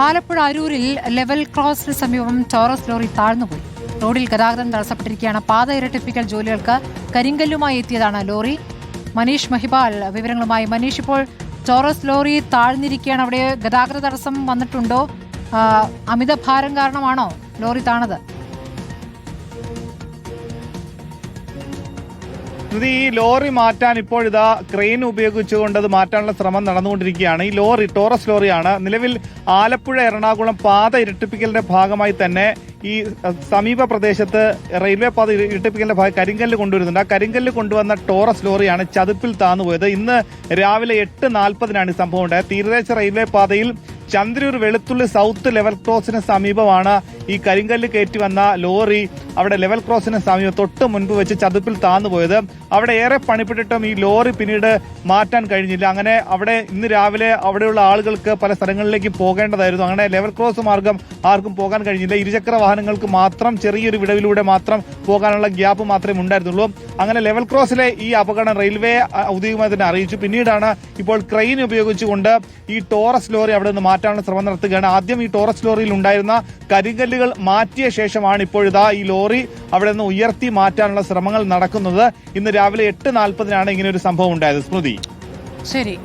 ആലപ്പുഴ അരൂരിൽ ലെവൽ ക്രോസിന് സമീപം Taurus lorry താഴ്ന്നുപോയി. റോഡിൽ ഗതാഗതം തടസ്സപ്പെട്ടിരിക്കുകയാണ്. പാത ഇരട്ടിപ്പിക്കൽ ജോലികൾക്ക് കരിങ്കല്ലുമായി എത്തിയതാണ് ലോറി. മനീഷ് മഹിപാൽ വിവരങ്ങളുമായി. മനീഷ്, ഇപ്പോൾ ടോറസ് ലോറി താഴ്ന്നിരിക്കുകയാണ്. അവിടെ ഗതാഗത തടസ്സം വന്നിട്ടുണ്ടോ? അമിത ഭാരം കാരണമാണോ ലോറി താണത്? ഈ ലോറി മാറ്റാൻ ഇപ്പോൾ ഇതാ ക്രെയിൻ ഉപയോഗിച്ചുകൊണ്ട് അത് മാറ്റാനുള്ള ശ്രമം നടന്നുകൊണ്ടിരിക്കുകയാണ്. ഈ ലോറി ടോറസ് ലോറിയാണ്. നിലവിൽ ആലപ്പുഴ എറണാകുളം പാത ഇരട്ടിപ്പിക്കലിന്റെ ഭാഗമായി തന്നെ ഈ സമീപ പ്രദേശത്ത് റെയിൽവേ പാത ഇരട്ടിപ്പിക്കലിന്റെ ഭാഗം കരിങ്കല്ല് കൊണ്ടുവരുന്നുണ്ട്. ആ കരിങ്കല്ല് കൊണ്ടുവന്ന ടോറസ് ലോറിയാണ് ചതുപ്പിൽ താന്നുപോയത്. ഇന്ന് രാവിലെ 8:40 ഈ സംഭവം ഉണ്ടായത്. തീരദേശ റെയിൽവേ പാതയിൽ ചന്ദ്രൂർ വെളുത്തുള്ളി സൗത്ത് ലെവൽ ക്രോസിന് സമീപമാണ് ഈ കരിങ്കല്ല് കയറ്റി വന്ന ലോറി അവിടെ ലെവൽ ക്രോസിന് സമീപം തൊട്ട് മുൻപ് വെച്ച് ചതുപ്പിൽ താന്നുപോയത്. അവിടെ ഏറെ പണിപ്പെട്ടിട്ടും ഈ ലോറി പിന്നീട് മാറ്റാൻ കഴിഞ്ഞില്ല. അങ്ങനെ അവിടെ ഇന്ന് രാവിലെ അവിടെയുള്ള ആളുകൾക്ക് പല സ്ഥലങ്ങളിലേക്ക് പോകേണ്ടതായിരുന്നു. അങ്ങനെ ലെവൽ ക്രോസ് മാർഗം ആർക്കും പോകാൻ കഴിഞ്ഞില്ല. ഇരുചക്ര വാഹനങ്ങൾക്ക് മാത്രം ചെറിയൊരു വിടവിലൂടെ മാത്രം പോകാനുള്ള ഗ്യാപ്പ് മാത്രമേ ഉണ്ടായിരുന്നുള്ളൂ. അങ്ങനെ ലെവൽ ക്രോസിലെ ഈ അപകടം റെയിൽവേ ഔദ്യോഗികമായി തന്നെ അറിയിച്ചു. പിന്നീടാണ് ഇപ്പോൾ ക്രെയിൻ ഉപയോഗിച്ചുകൊണ്ട് ഈ ടോറസ് ലോറി അവിടെ നിന്ന് മാറ്റാനുള്ള ശ്രമം നടത്തുകയാണ്. ആദ്യം ഈ ടോറസ് ലോറിയിൽ ഉണ്ടായിരുന്ന കരിങ്കല്ലുകൾ മാറ്റിയ ശേഷമാണ് ഇപ്പോഴിതാ ഈ ലോറി അവിടെ നിന്ന് ഉയർത്തി മാറ്റാനുള്ള ശ്രമങ്ങൾ നടക്കുന്നത്. ഇന്ന് രാവിലെ 8:40 ഇങ്ങനെ ഒരു സംഭവം ഉണ്ടായത്. സ്മൃതി, ശരി.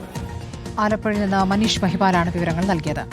ആലപ്പുഴയിൽ നിന്ന് മനീഷ് മഹിപാലാണ് വിവരങ്ങൾ നൽകിയത്.